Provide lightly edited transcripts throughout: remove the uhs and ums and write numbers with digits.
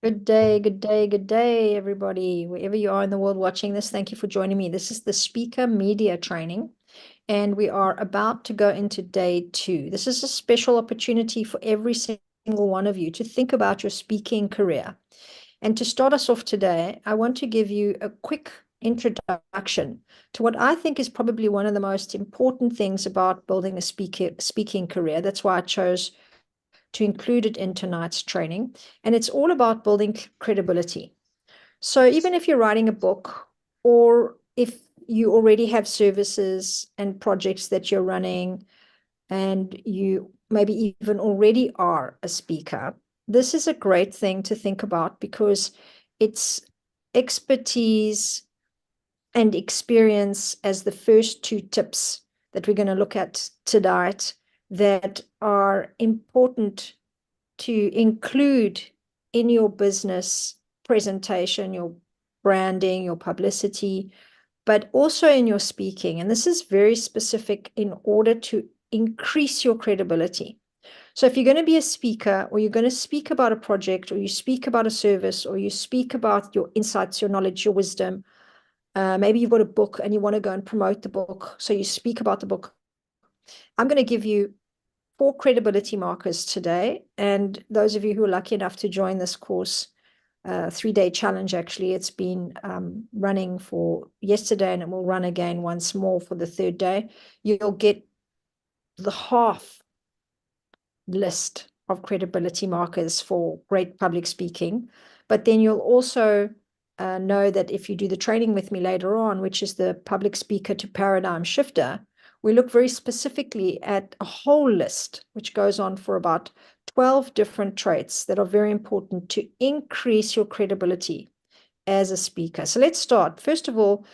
Good day, good day, good day, everybody. Wherever you are in the world watching this, thank you for joining me. This is the Speaker Media Training, and we are about to go into day 2. This is a special opportunity for every single one of you to think about your speaking career. And to start us off today, I want to give you a quick introduction to what I think is probably one of the most important things about building a speaking career. That's why I chose to include it in tonight's training. And it's all about building credibility. So even if you're writing a book, or if you already have services and projects that you're running, and you maybe even already are a speaker, this is a great thing to think about because it's expertise and experience as the first two tips that we're going to look at tonight that are important to include in your business presentation, your branding, your publicity, but also in your speaking. And this is very specific in order to increase your credibility. So if you're going to be a speaker, or you're going to speak about a project, or you speak about a service, or you speak about your insights, your knowledge, your wisdom, maybe you've got a book and you want to go and promote the book, so you speak about the book. I'm going to give you 4 credibility markers today. And those of you who are lucky enough to join this course, 3-day challenge, actually, it's been running for yesterday and it will run again once more for the 3rd day. You'll get the half list of credibility markers for great public speaking. But then you'll also know that if you do the training with me later on, which is the public speaker to paradigm shifter, we look very specifically at a whole list, which goes on for about 12 different traits that are very important to increase your credibility as a speaker. So let's start. First of all,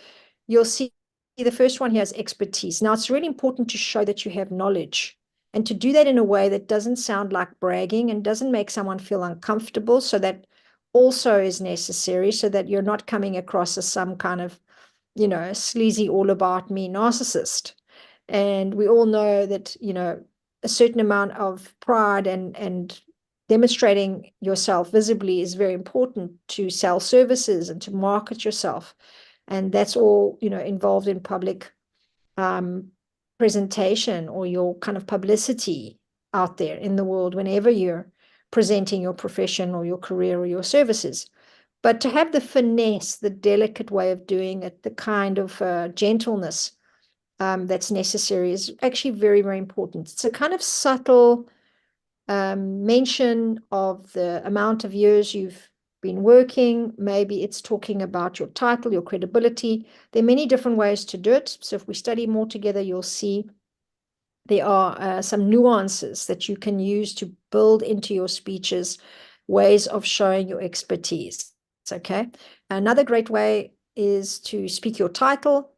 you'll see the first one here is expertise. Now, it's really important to show that you have knowledge, and to do that in a way that doesn't sound like bragging and doesn't make someone feel uncomfortable. So that also is necessary, so that you're not coming across as some kind of, sleazy, all about me narcissist. And we all know that, a certain amount of pride and demonstrating yourself visibly is very important to sell services and to market yourself. And that's all, involved in public um, presentation, or your kind of publicity out there in the world whenever you're presenting your profession or your career or your services. But to have the finesse, the delicate way of doing it, the kind of gentleness that's necessary is actually very, very important. It's a kind of subtle mention of the amount of years you've been working. Maybe it's talking about your title, your credibility. There are many different ways to do it. So if we study more together, you'll see there are some nuances that you can use to build into your speeches, ways of showing your expertise. Okay. Another great way is to speak your title.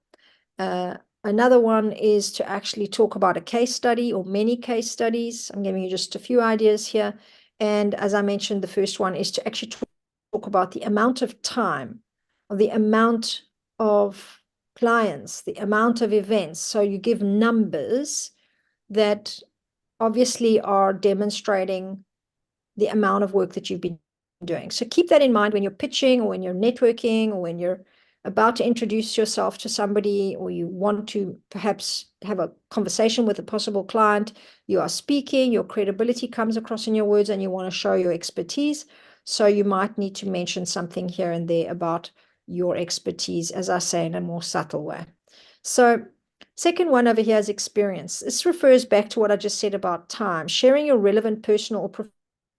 Another one is to actually talk about a case study or many case studies. I'm giving you just a few ideas here. And as I mentioned, the first one is to actually talk about the amount of time, or the amount of clients, the amount of events. So you give numbers that obviously are demonstrating the amount of work that you've been doing. So keep that in mind when you're pitching, or when you're networking, or when you're about to introduce yourself to somebody, or you want to perhaps have a conversation with a possible client. You are speaking, your credibility comes across in your words, and you want to show your expertise. So you might need to mention something here and there about your expertise, as I say, in a more subtle way. So second one over here is experience. This refers back to what I just said about time. Sharing your relevant personal or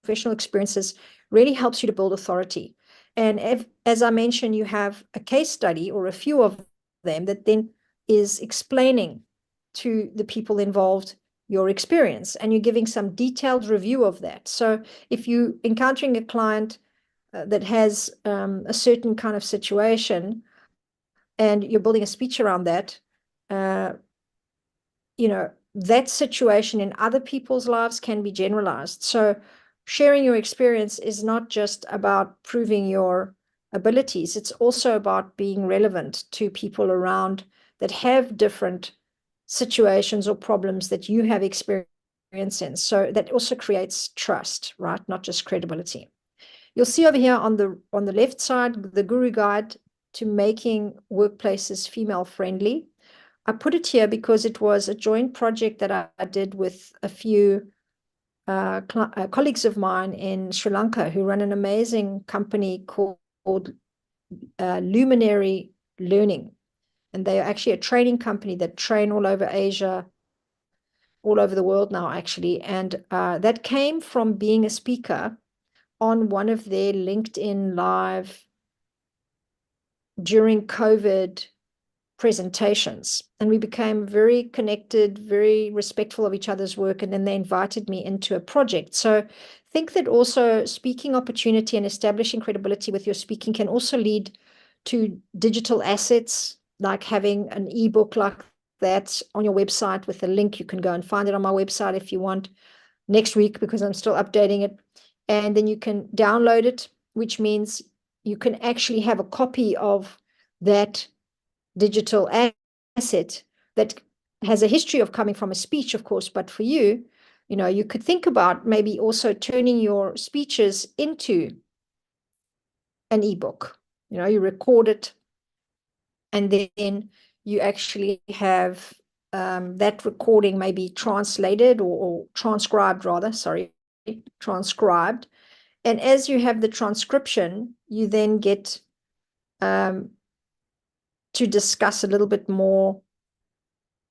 professional experiences really helps you to build authority. And as I mentioned, you have a case study or a few of them that then is explaining to the people involved your experience, and you're giving some detailed review of that. So if you encountering a client that has a certain kind of situation, and you're building a speech around that, uh, that situation in other people's lives can be generalized. So sharing your experience is not just about proving your abilities, it's also about being relevant to people around that have different situations or problems that you have experience in. So that also creates trust, right? Not just credibility. You'll see over here on the left side, the Guru Guide to Making Workplaces Female Friendly. I put it here because it was a joint project that I did with a few colleagues of mine in Sri Lanka who run an amazing company called Luminary Learning. And they are actually a training company that train all over Asia, all over the world now, actually. And that came from being a speaker on one of their LinkedIn Live during COVID presentations. And we became very connected, very respectful of each other's work. And then they invited me into a project. So think that also speaking opportunity and establishing credibility with your speaking can also lead to digital assets, like having an ebook like that on your website with a link. You can go and find it on my website if you want next week, because I'm still updating it. And then you can download it, which means you can actually have a copy of that digital asset that has a history of coming from a speech, of course, but for you, you could think about maybe also turning your speeches into an ebook. You record it, and then you actually have that recording maybe translated or transcribed, rather, sorry, transcribed. And as you have the transcription, you then get to discuss a little bit more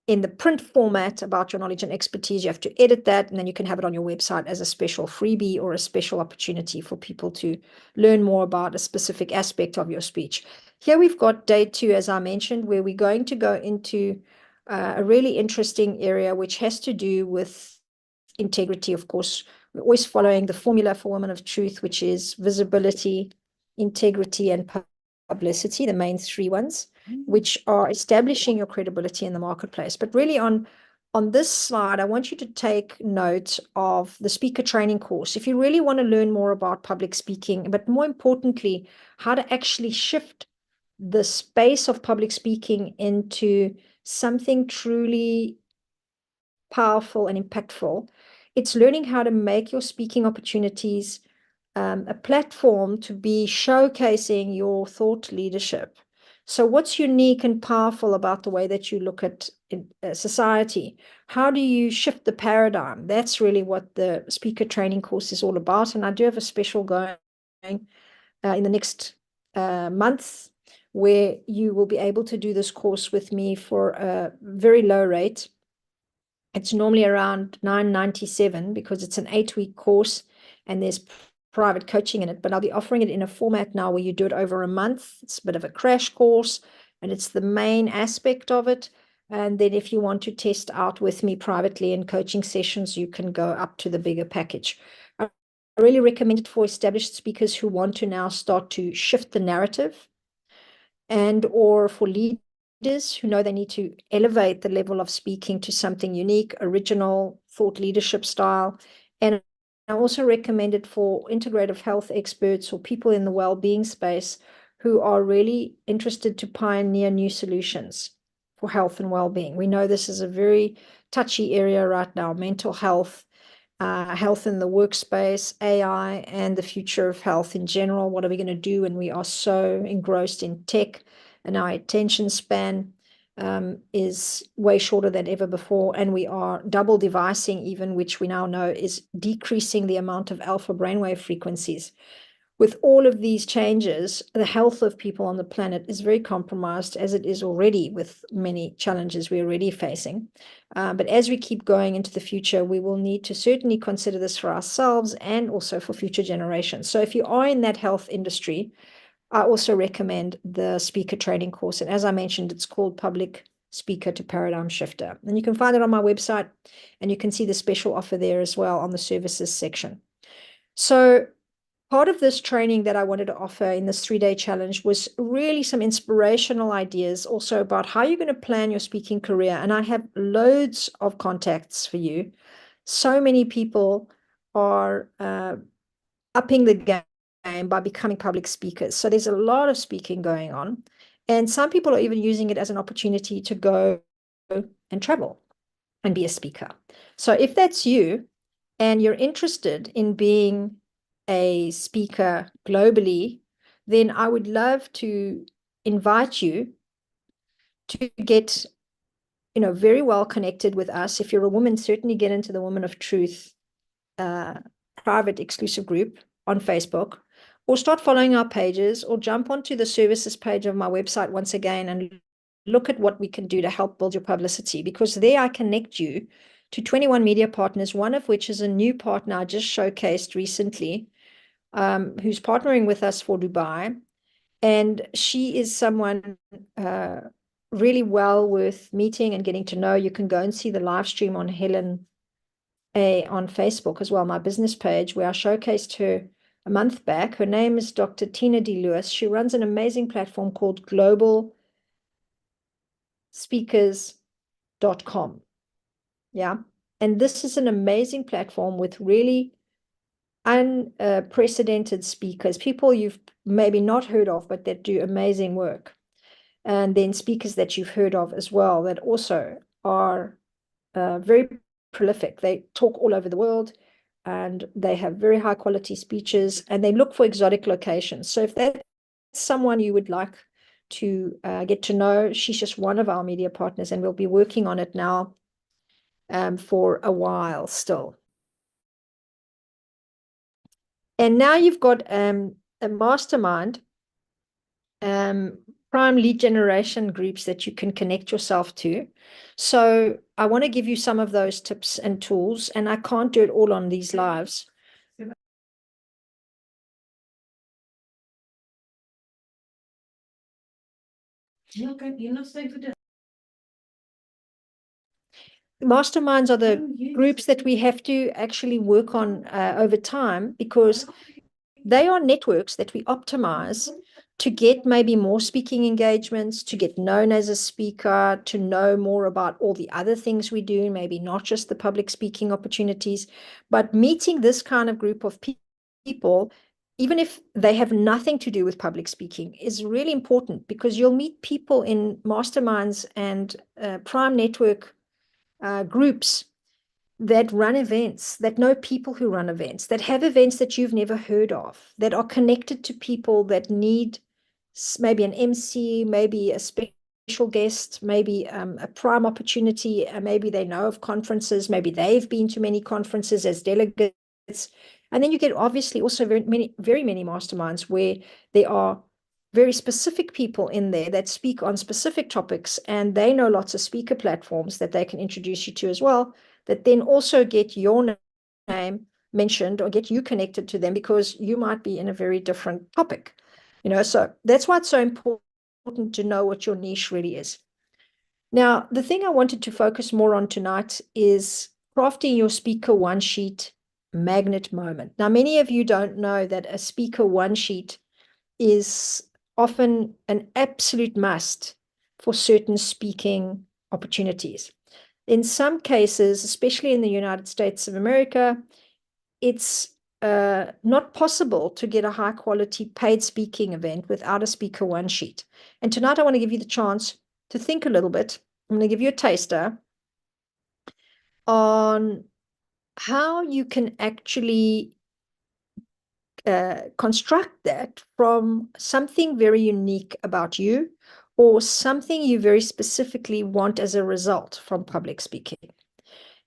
in the print format about your knowledge and expertise. You have to edit that, and then you can have it on your website as a special freebie or a special opportunity for people to learn more about a specific aspect of your speech. Here we've got day 2, as I mentioned, where we're going to go into a really interesting area, which has to do with integrity. Of course, we're always following the formula for Women of Truth, which is visibility, integrity, and publicity, the main 3 ones, which are establishing your credibility in the marketplace. But really on this slide, I want you to take note of the speaker training course. If you really want to learn more about public speaking, but more importantly, how to actually shift the space of public speaking into something truly powerful and impactful, it's learning how to make your speaking opportunities a platform to be showcasing your thought leadership. So what's unique and powerful about the way that you look at society? How do you shift the paradigm? That's really what the speaker training course is all about. And I do have a special going in the next month, where you will be able to do this course with me for a very low rate. It's normally around $9.97 because it's an 8-week course and there's private coaching in it, but I'll be offering it in a format now where you do it over a month. It's a bit of a crash course, and it's the main aspect of it. And then if you want to test out with me privately in coaching sessions, you can go up to the bigger package. I really recommend it for established speakers who want to now start to shift the narrative, and or for leaders who know they need to elevate the level of speaking to something unique, original, thought leadership style. And I also recommend it for integrative health experts or people in the well-being space who are really interested to pioneer new solutions for health and well-being. We know this is a very touchy area right now: mental health, health in the workspace, AI, and the future of health in general. What are we going to do when we are so engrossed in tech and our attention span is way shorter than ever before, and we are double devising even, which we now know is decreasing the amount of alpha brainwave frequencies. With all of these changes, the health of people on the planet is very compromised, as it is already with many challenges we're already facing. But as we keep going into the future, we will need to certainly consider this for ourselves and also for future generations. So if you are in that health industry, I also recommend the speaker training course. And as I mentioned, it's called Public Speaker to Paradigm Shifter. And you can find it on my website, and you can see the special offer there as well on the services section. So part of this training that I wanted to offer in this 3-day challenge was really some inspirational ideas also about how you're going to plan your speaking career. And I have loads of contacts for you. So many people are upping the game by becoming public speakers. So there's a lot of speaking going on. And some people are even using it as an opportunity to go and travel and be a speaker. So if that's you and you're interested in being a speaker globally, then I would love to invite you to get, very well connected with us. If you're a woman, certainly get into the Women of Truth private exclusive group on Facebook, or start following our pages, or jump onto the services page of my website once again and look at what we can do to help build your publicity, because there I connect you to 21 media partners, one of which is a new partner I just showcased recently, who's partnering with us for Dubai. And she is someone really well worth meeting and getting to know. You can go and see the live stream on Helen A on Facebook as well, my business page, where I showcased her a month back. Her name is Dr. Tina D. Lewis. She runs an amazing platform called globalspeakers.com. Yeah. And this is an amazing platform with really unprecedented speakers, people you've maybe not heard of, but that do amazing work. And then speakers that you've heard of as well, that also are very prolific. They talk all over the world, and they have very high quality speeches, and they look for exotic locations. So if that's someone you would like to get to know, she's just one of our media partners, and we'll be working on it now for a while still. And now you've got a mastermind, prime lead generation groups that you can connect yourself to. So I want to give you some of those tips and tools, and I can't do it all on these lives. Masterminds are the groups that we have to actually work on over time, because they are networks that we optimize to get maybe more speaking engagements, to get known as a speaker, to know more about all the other things we do, maybe not just the public speaking opportunities, but meeting this kind of group of people, even if they have nothing to do with public speaking, is really important, because you'll meet people in masterminds and prime network groups that run events, that know people who run events, that have events that you've never heard of, that are connected to people that need maybe an MC, maybe a special guest, maybe a prime opportunity, maybe they know of conferences, maybe they've been to many conferences as delegates. And then you get obviously also very many masterminds where there are very specific people in there that speak on specific topics, and they know lots of speaker platforms that they can introduce you to as well, that then also get your name mentioned or get you connected to them, because you might be in a very different topic. So that's why it's so important to know what your niche really is. Now, the thing I wanted to focus more on tonight is crafting your speaker one sheet magnet moment. Now, many of you don't know that a speaker one sheet is often an absolute must for certain speaking opportunities. In some cases, especially in the United States of America, it's not possible to get a high quality paid speaking event without a speaker one sheet. And tonight I want to give you the chance to think a little bit. I'm going to give you a taster on how you can actually construct that from something very unique about you, or something you very specifically want as a result from public speaking.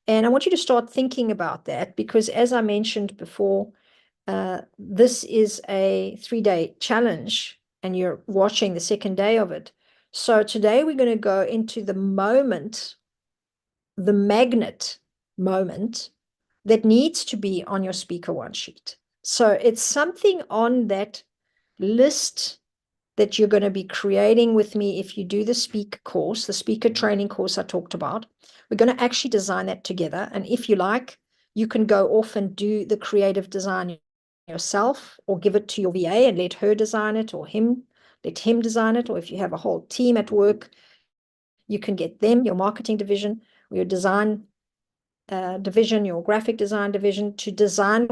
And I want you to start thinking about that, because as I mentioned before, this is a 3-day challenge, and you're watching the second day of it. So today we're going to go into the moment, the magnet moment that needs to be on your speaker one sheet. So it's something on that list that you're going to be creating with me if you do the speaker course, the speaker training course I talked about. We're going to actually design that together. And if you like, you can go off and do the creative design yourself, or give it to your VA and let her design it, or let him design it. Or if you have a whole team at work, you can get them, your marketing division, or your design division, your graphic design division, to design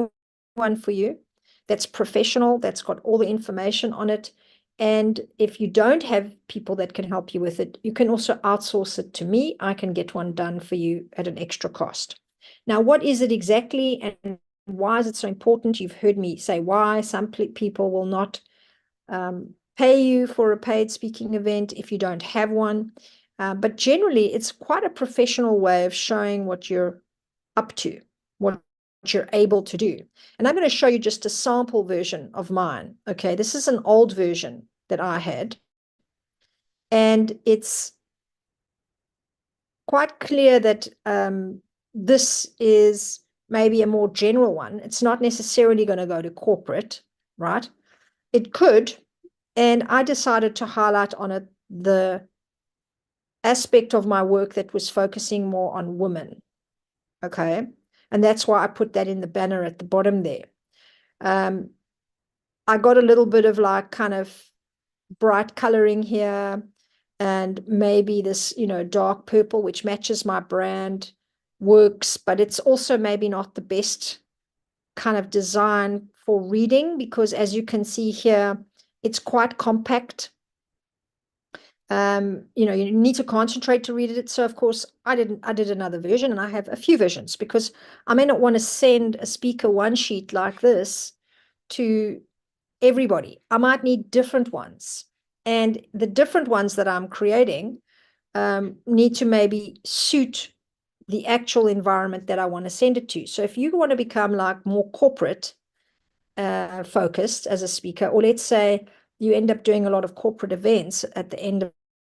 one for you that's professional, that's got all the information on it. And if you don't have people that can help you with it, you can also outsource it to me. I can get one done for you at an extra cost. Now, what is it exactly, and why is it so important? You've heard me say why. Some people will not pay you for a paid speaking event if you don't have one. But generally, it's quite a professional way of showing what you're up to, what you're able to do. And I'm going to show you just a sample version of mine. Okay, this is an old version that I had. And it's quite clear that this is maybe a more general one. It's not necessarily going to go to corporate, right? It could. And I decided to highlight on it the aspect of my work that was focusing more on women. Okay. And that's why I put that in the banner at the bottom there. I got a little bit of like kind of bright coloring here, and maybe this, dark purple, which matches my brand, works, but it's also maybe not the best kind of design for reading, because as you can see here, it's quite compact. You need to concentrate to read it. So of course I did another version, and I have a few versions because I may not want to send a speaker one sheet like this to everybody. I might need different ones, and the different ones that I'm creating need to maybe suit the actual environment that I want to send it to. So if you want to become like more corporate focused as a speaker, or let's say you end up doing a lot of corporate events at the end of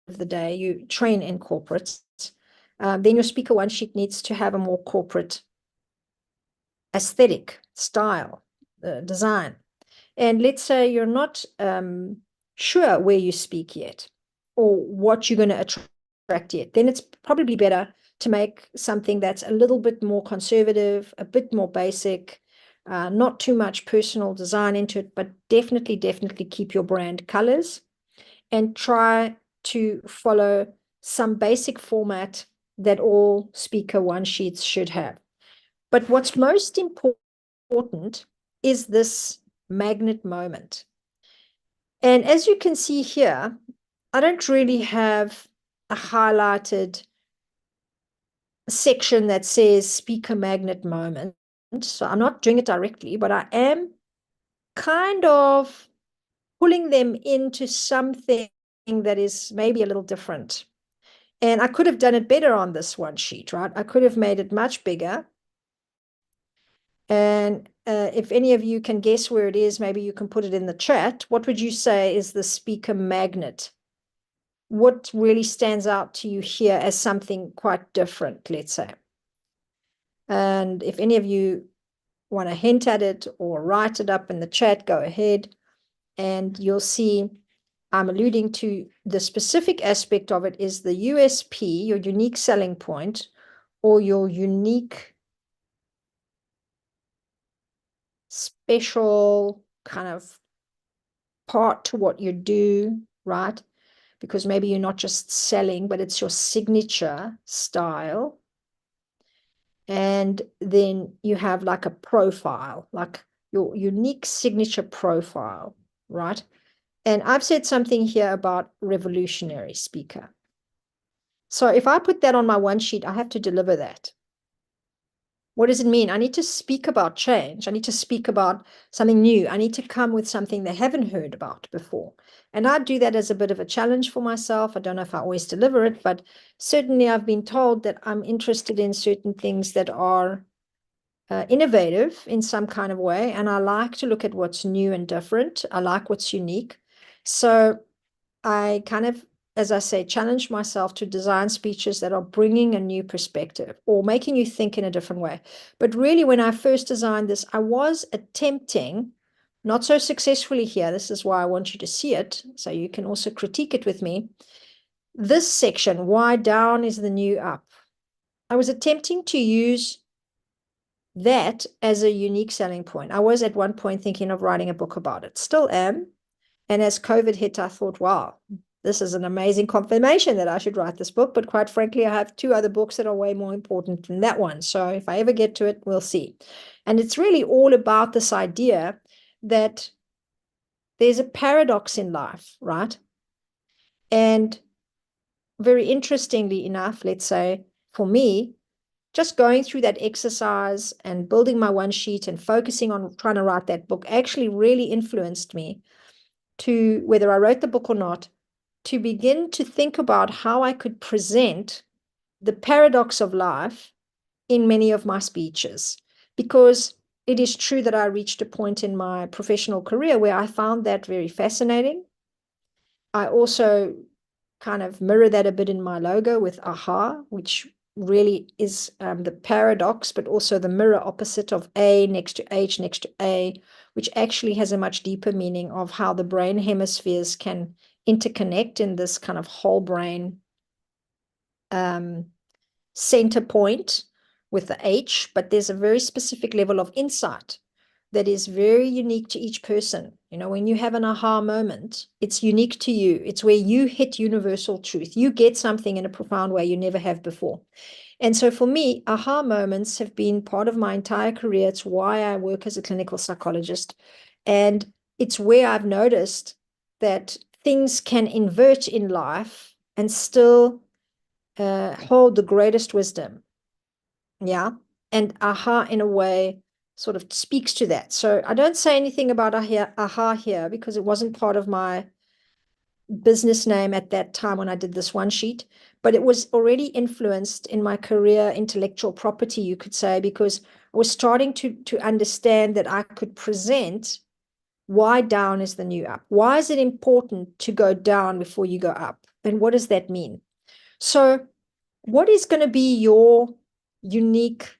the day, you train in corporates, then your speaker one sheet needs to have a more corporate aesthetic, style, design. And let's say you're not sure where you speak yet or what you're going to attract yet, then it's probably better to make something that's a little bit more conservative, a bit more basic, not too much personal design into it, but definitely keep your brand colors and try to follow some basic format that all speaker one sheets should have. But what's most important is this magnet moment. And as you can see here, I don't really have a highlighted section that says speaker magnet moment. So I'm not doing it directly, but I am kind of pulling them into something that is maybe a little different. And I could have done it better on this one sheet, right? I could have made it much bigger. And if any of you can guess where it is, maybe you can put it in the chat. What would you say is the speaker magnet? What really stands out to you here as something quite different, let's say? And if any of you want to hint at it or write it up in the chat, go ahead, and you'll see I'm alluding to the specific aspect of it is the USP, your unique selling point, or your unique special kind of part to what you do, right? Because maybe you're not just selling, but it's your signature style. And then you have like a profile, like your unique signature profile, right? And I've said something here about revolutionary speaker. So if I put that on my one sheet, I have to deliver that. What does it mean? I need to speak about change. I need to speak about something new. I need to come with something they haven't heard about before. And I do that as a bit of a challenge for myself. I don't know if I always deliver it, but certainly I've been told that I'm interested in certain things that are innovative in some kind of way. And I like to look at what's new and different. I like what's unique. So I kind of, as I say, challenge myself to design speeches that are bringing a new perspective or making you think in a different way. But really, when I first designed this, I was attempting, not so successfully here, this is why I want you to see it, so you can also critique it with me. This section, why down is the new up. I was attempting to use that as a unique selling point. I was at one point thinking of writing a book about it, still am. And as COVID hit, I thought, wow, this is an amazing confirmation that I should write this book. But quite frankly, I have two other books that are way more important than that one. So if I ever get to it, we'll see. And it's really all about this idea that there's a paradox in life, right? And very interestingly enough, let's say for me, just going through that exercise and building my one sheet and focusing on trying to write that book actually really influenced me to, whether I wrote the book or not, to begin to think about how I could present the paradox of life in many of my speeches. Because it is true that I reached a point in my professional career where I found that very fascinating. I also kind of mirror that a bit in my logo with AHA, which really is the paradox, but also the mirror opposite of A next to H next to A, which actually has a much deeper meaning of how the brain hemispheres can interconnect in this kind of whole brain center point with the H, but there's a very specific level of insight that is very unique to each person. You know, when you have an aha moment, it's unique to you. It's where you hit universal truth. You get something in a profound way you never have before. And so for me, aha moments have been part of my entire career. It's why I work as a clinical psychologist. And it's where I've noticed that things can invert in life and still hold the greatest wisdom. Yeah. And aha, in a way, sort of speaks to that. So I don't say anything about aha here because it wasn't part of my business name at that time when I did this one sheet, but it was already influenced in my career, intellectual property, you could say, because I was starting to understand that I could present why down is the new up. Why is it important to go down before you go up? And what does that mean? So what is going to be your unique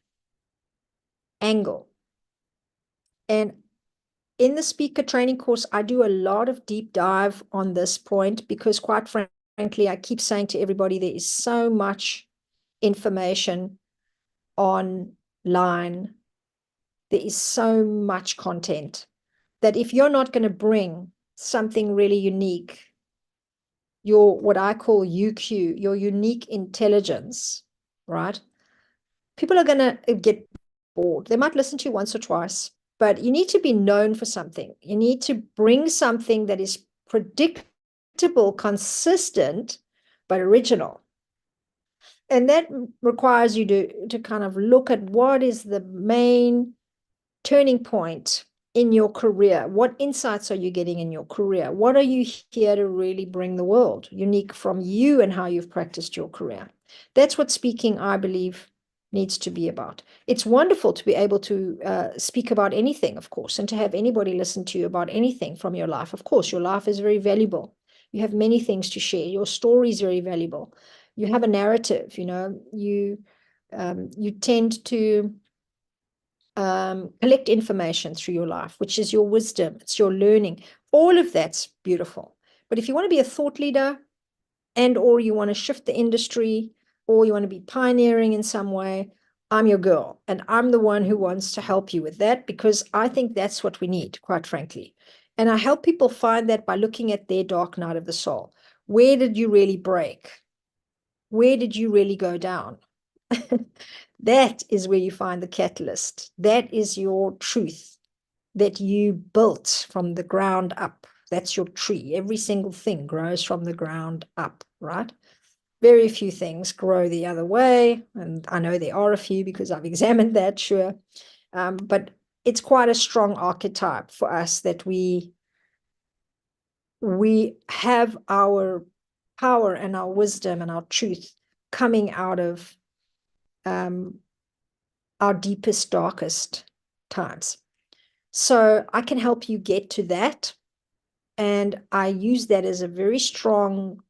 angle? And in the speaker training course, I do a lot of deep dive on this point because, quite frankly, I keep saying to everybody, there is so much information online. There is so much content that if you're not going to bring something really unique, your what I call UQ, your unique intelligence, right? People are going to get bored. They might listen to you once or twice, but you need to be known for something. You need to bring something that is predictable, consistent, but original. And that requires you to kind of look at what is the main turning point in your career. What insights are you getting in your career? What are you here to really bring the world, unique from you and how you've practiced your career? That's what speaking, I believe, needs to be about. It's wonderful to be able to speak about anything, of course, and to have anybody listen to you about anything from your life. Of course, your life is very valuable. You have many things to share. Your story is very valuable. You have a narrative, you know, you tend to collect information through your life, which is your wisdom, it's your learning. All of that's beautiful. But if you want to be a thought leader and or you want to shift the industry or you want to be pioneering in some way, I'm your girl. And I'm the one who wants to help you with that because I think that's what we need, quite frankly. And I help people find that by looking at their dark night of the soul. Where did you really break? Where did you really go down? That is where you find the catalyst. That is your truth that you built from the ground up. That's your tree. Every single thing grows from the ground up, right? Very few things grow the other way. And I know there are a few because I've examined that, sure. But it's quite a strong archetype for us that we have our power and our wisdom and our truth coming out of our deepest, darkest times. So I can help you get to that. And I use that as a very strong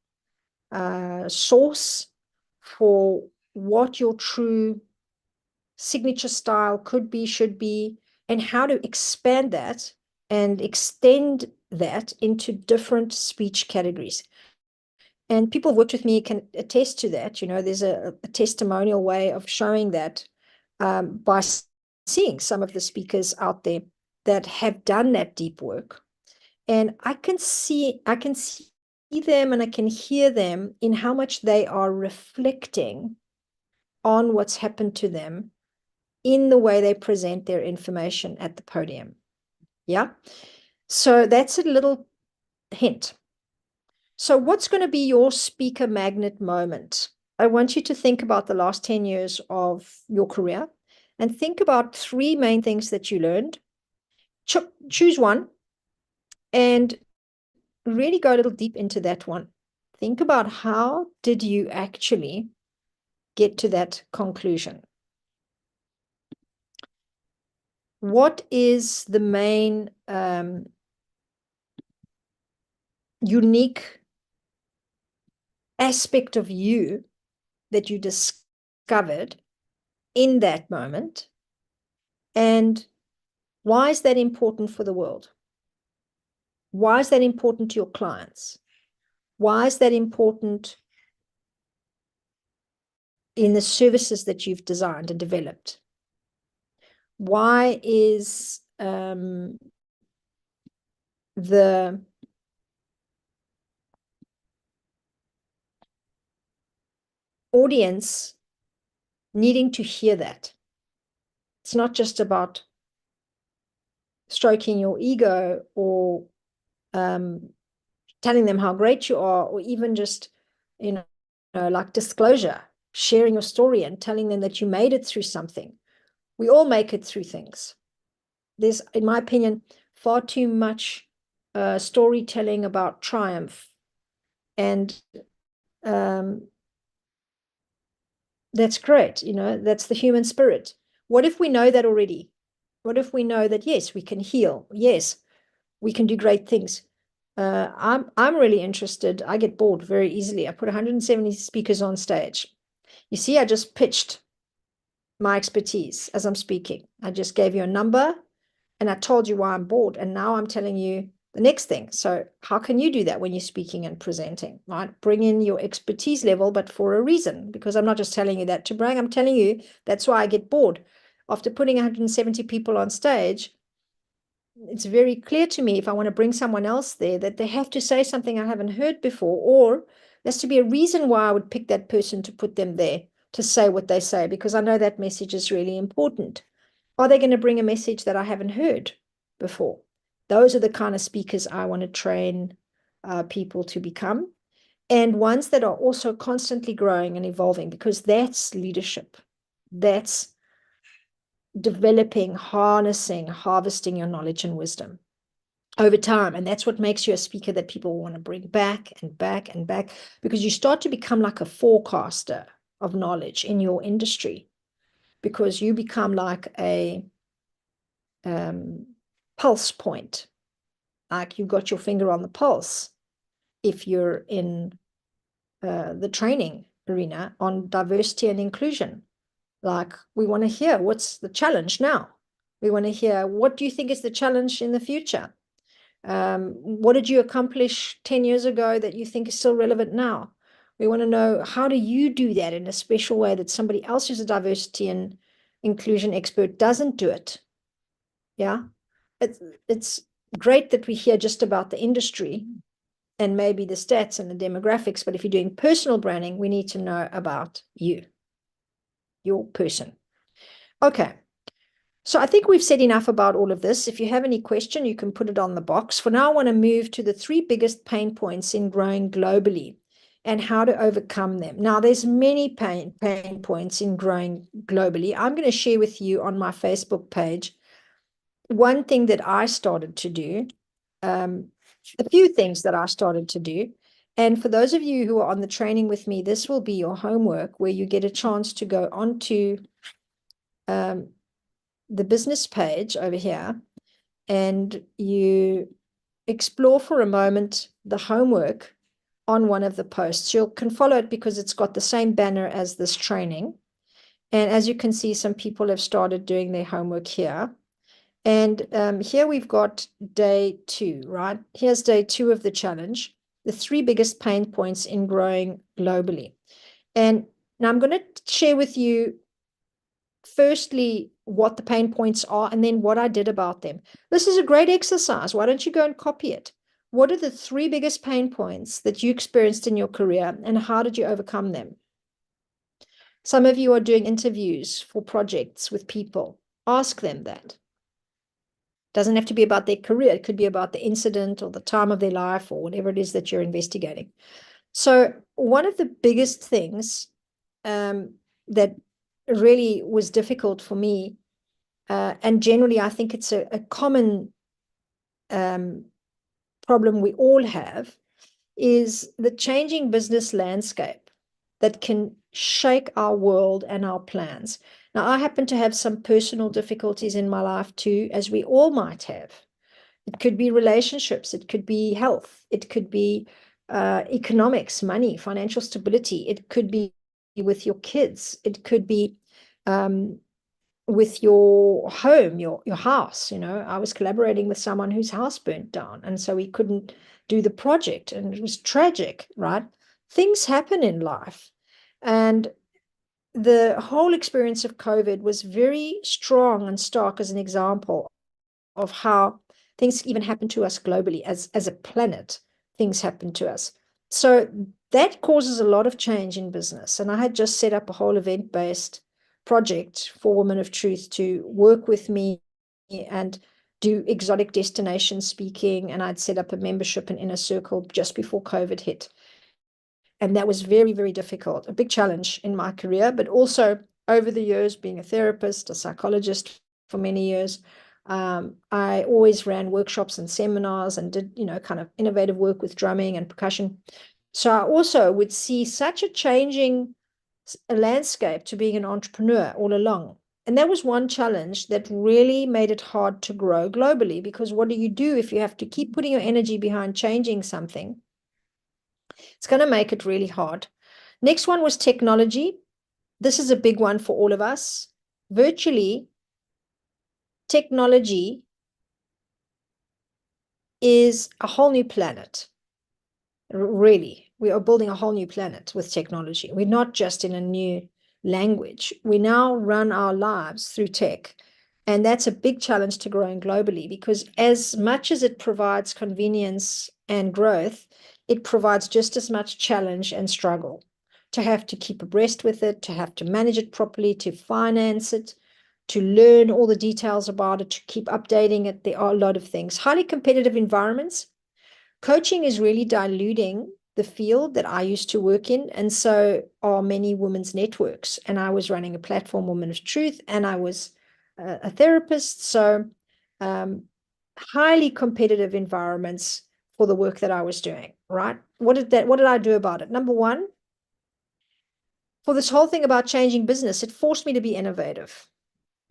source for what your true signature style could be, should be, and how to expand that and extend that into different speech categories. And people who've worked with me can attest to that. You know, there's a testimonial way of showing that by seeing some of the speakers out there that have done that deep work. And I can see them and I can hear them in how much they are reflecting on what's happened to them in the way they present their information at the podium. Yeah. So that's a little hint. So what's going to be your speaker magnet moment? I want you to think about the last 10 years of your career and think about 3 main things that you learned. Choose one and really go a little deep into that one. Think about how did you actually get to that conclusion? What is the main unique aspect of you that you discovered in that moment? And why is that important for the world? Why is that important to your clients? Why is that important in the services that you've designed and developed? Why is the audience needing to hear that? It's not just about stroking your ego or telling them how great you are, or even just, like disclosure, sharing your story and telling them that you made it through something. We all make it through things. There's, in my opinion, far too much storytelling about triumph. And that's great. That's the human spirit. What if we know that already? What if we know that, yes, we can heal? Yes, we can do great things. I'm really interested. I get bored very easily. I put 170 speakers on stage. You see, I just pitched my expertise as I'm speaking. I just gave you a number and I told you why I'm bored. And now I'm telling you the next thing. So how can you do that when you're speaking and presenting, right? Bring in your expertise level, but for a reason, because I'm not just telling you that to brag. I'm telling you that's why I get bored. After putting 170 people on stage, it's very clear to me if I want to bring someone else there that they have to say something I haven't heard before, or there's to be a reason why I would pick that person to put them there to say what they say, because I know that message is really important. Are they going to bring a message that I haven't heard before? Those are the kind of speakers I want to train people to become, and ones that are also constantly growing and evolving, because that's leadership. That's developing, harnessing, harvesting your knowledge and wisdom over time. And that's what makes you a speaker that people want to bring back and back and back, because you start to become like a forecaster of knowledge in your industry, because you become like a pulse point, like you've got your finger on the pulse if you're in the training arena on diversity and inclusion. Like, we want to hear what's the challenge now. We want to hear, what do you think is the challenge in the future? What did you accomplish 10 years ago that you think is still relevant now? We want to know, how do you do that in a special way that somebody else who's a diversity and inclusion expert doesn't do it? Yeah. It's great that we hear just about the industry and maybe the stats and the demographics, but if you're doing personal branding, we need to know about you, your person. Okay. So I think we've said enough about all of this. If you have any question, you can put it on the box. For now, I want to move to the 3 biggest pain points in growing globally and how to overcome them. Now, there's many pain points in growing globally. I'm going to share with you on my Facebook page one thing that I started to do, a few things that I started to do. And for those of you who are on the training with me, this will be your homework, where you get a chance to go onto the business page over here, and you explore for a moment the homework on one of the posts. You can follow it because it's got the same banner as this training. And as you can see, some people have started doing their homework here. And here we've got day 2, right? Here's day 2 of the challenge, the 3 biggest pain points in growing globally. And now I'm going to share with you, firstly, what the pain points are, and then what I did about them. This is a great exercise. Why don't you go and copy it? What are the 3 biggest pain points that you experienced in your career, and how did you overcome them? Some of you are doing interviews for projects with people. Ask them that. Doesn't have to be about their career. It could be about the incident or the time of their life or whatever it is that you're investigating. So one of the biggest things that really was difficult for me. And generally, I think it's a common problem we all have, is the changing business landscape that can shake our world and our plans. Now, I happen to have some personal difficulties in my life too, as we all might have. It could be relationships, it could be health, it could be economics, money, financial stability, it could be with your kids, it could be with your home, your house. I was collaborating with someone whose house burnt down, and so we couldn't do the project, and it was tragic, right? Things happen in life. And the whole experience of COVID was very strong and stark as an example of how things even happen to us globally as a planet. Things happen to us. So that causes a lot of change in business. And I had just set up a whole event-based project for Women of Truth to work with me and do exotic destination speaking. And I'd set up a membership and inner circle just before COVID hit. And that was very, very difficult, a big challenge in my career, but also over the years, being a therapist, a psychologist for many years, I always ran workshops and seminars and did, kind of innovative work with drumming and percussion. So I also would see such a changing landscape to being an entrepreneur all along. And that was one challenge that really made it hard to grow globally, because what do you do if you have to keep putting your energy behind changing something? It's going to make it really hard. Next one was technology. This is a big one for all of us. Virtually, technology is a whole new planet. Really, we are building a whole new planet with technology. We're not just in a new language. We now run our lives through tech. And that's a big challenge to growing globally, because as much as it provides convenience and growth, it provides just as much challenge and struggle to have to keep abreast with it, to have to manage it properly, to finance it, to learn all the details about it, to keep updating it. There are a lot of things. Highly competitive environments. Coaching is really diluting the field that I used to work in, and so are many women's networks. And I was running a platform, Women of Truth, and I was a therapist. So highly competitive environments for the work that I was doing, right? What did I do about it? Number one, for this whole thing about changing business, it forced me to be innovative.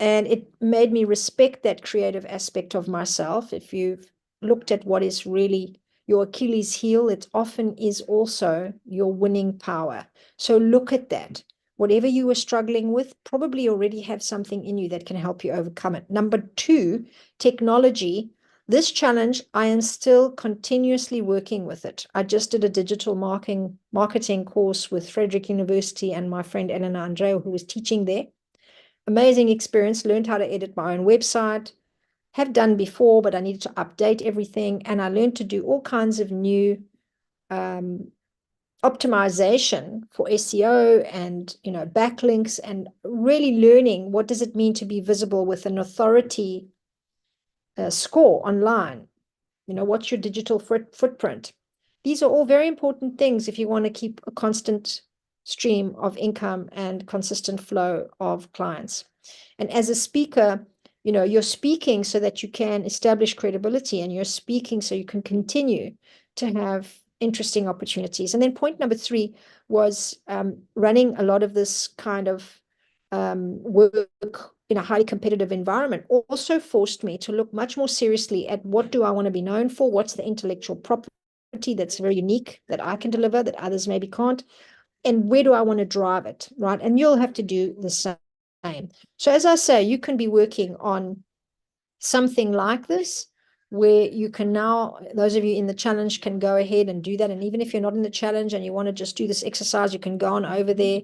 And it made me respect that creative aspect of myself. If you've looked at what is really your Achilles heel, it often is also your winning power. So look at that. Whatever you were struggling with, probably already have something in you that can help you overcome it. Number two, technology. This challenge, I am still continuously working with it. I just did a digital marketing course with Frederick University and my friend Elena Andreu, who was teaching there. Amazing experience, learned how to edit my own website, have done before, but I needed to update everything. And I learned to do all kinds of new optimization for SEO and, backlinks, and really learning what does it mean to be visible with an authority score online. What's your digital footprint? These are all very important things if you want to keep a constant stream of income and consistent flow of clients. And as a speaker, you're speaking so that you can establish credibility, and you're speaking so you can continue to have interesting opportunities. And then point number three was running a lot of this kind of work in a highly competitive environment also forced me to look much more seriously at what do I want to be known for? What's the intellectual property that's very unique that I can deliver that others maybe can't? And where do I want to drive it, right? And you'll have to do the same. So as I say, you can be working on something like this, where you can now, those of you in the challenge can go ahead and do that. And even if you're not in the challenge and you want to just do this exercise, you can go on over there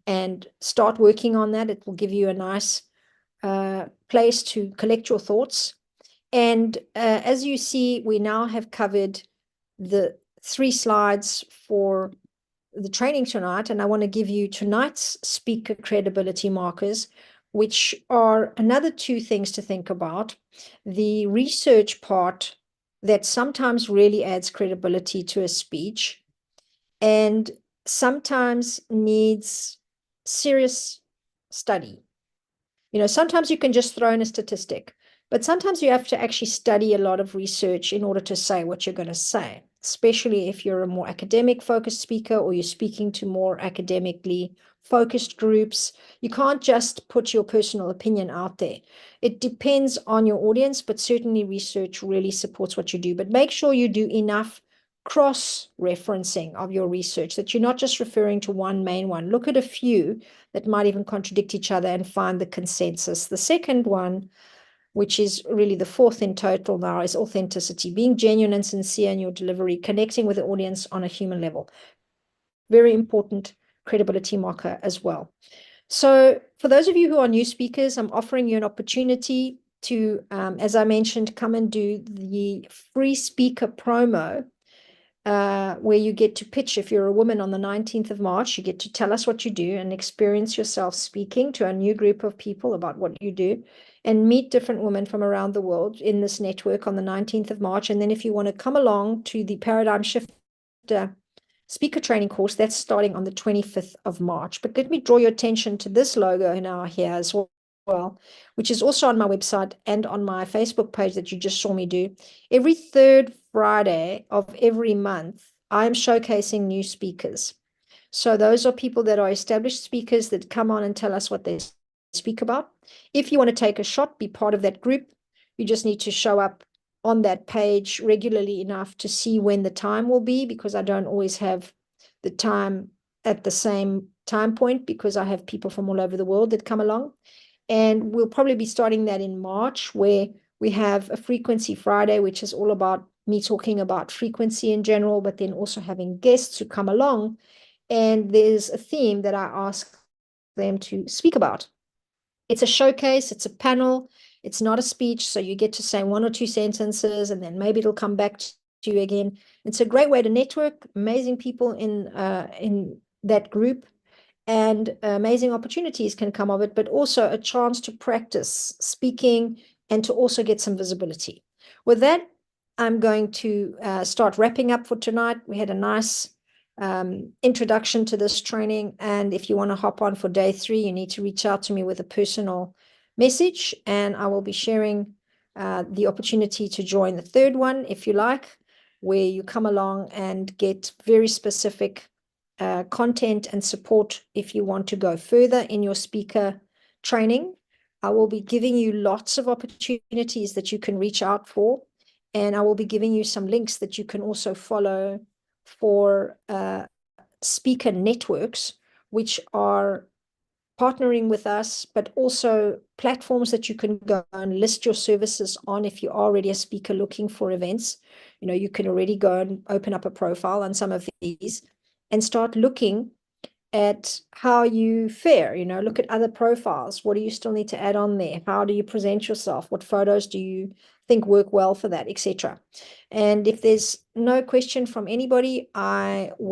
and start working on that. It will give you a nice place to collect your thoughts. And as you see, we now have covered the 3 slides for the training tonight, and I want to give you tonight's speaker credibility markers, which are another 2 things to think about. The research part that sometimes really adds credibility to a speech, and sometimes needs serious study. Sometimes you can just throw in a statistic, but sometimes you have to actually study a lot of research in order to say what you're going to say, especially if you're a more academic focused speaker or you're speaking to more academically focused groups. You can't just put your personal opinion out there. It depends on your audience, but certainly research really supports what you do. But make sure you do enough cross-referencing of your research, that you're not just referring to one main one. Look at a few that might even contradict each other and find the consensus. The second one, which is really the fourth in total now, is authenticity, being genuine and sincere in your delivery, connecting with the audience on a human level. Very important credibility marker as well. So for those of you who are new speakers, I'm offering you an opportunity to, as I mentioned, come and do the free speaker promo, where you get to pitch. If you're a woman, on the 19th of March, you get to tell us what you do and experience yourself speaking to a new group of people about what you do, and meet different women from around the world in this network on the 19th of March. And then if you want to come along to the Paradigm Shifter speaker training course, that's starting on the 25th of March. But let me draw your attention to this logo now here as well, which is also on my website and on my Facebook page that you just saw me do. Every third Friday of every month, I'm showcasing new speakers. So those are people that are established speakers that come on and tell us what they speak about. If you want to take a shot, be part of that group, you just need to show up on that page regularly enough to see when the time will be, because I don't always have the time at the same time point, because I have people from all over the world that come along. And we'll probably be starting that in March, where we have a Frequency Friday, which is all about me talking about frequency in general, but then also having guests who come along. And there's a theme that I ask them to speak about. It's a showcase, it's a panel, it's not a speech, so you get to say one or two sentences, and then maybe it'll come back to you again. It's a great way to network, amazing people in that group, and amazing opportunities can come of it, but also a chance to practice speaking and to also get some visibility. With that, I'm going to start wrapping up for tonight. We had a nice introduction to this training, and if you want to hop on for day 3, you need to reach out to me with a personal message, and I will be sharing the opportunity to join the third one, if you like, where you come along and get very specific content and support if you want to go further in your speaker training. I will be giving you lots of opportunities that you can reach out for, and I will be giving you some links that you can also follow for speaker networks, which are partnering with us, but also platforms that you can go and list your services on. If you're already a speaker looking for events, you can already go and open up a profile on some of these and start looking at how you fare. Look at other profiles. What do you still need to add on there? How do you present yourself? What photos do you think work well for that, etc.? And if there's no question from anybody, I will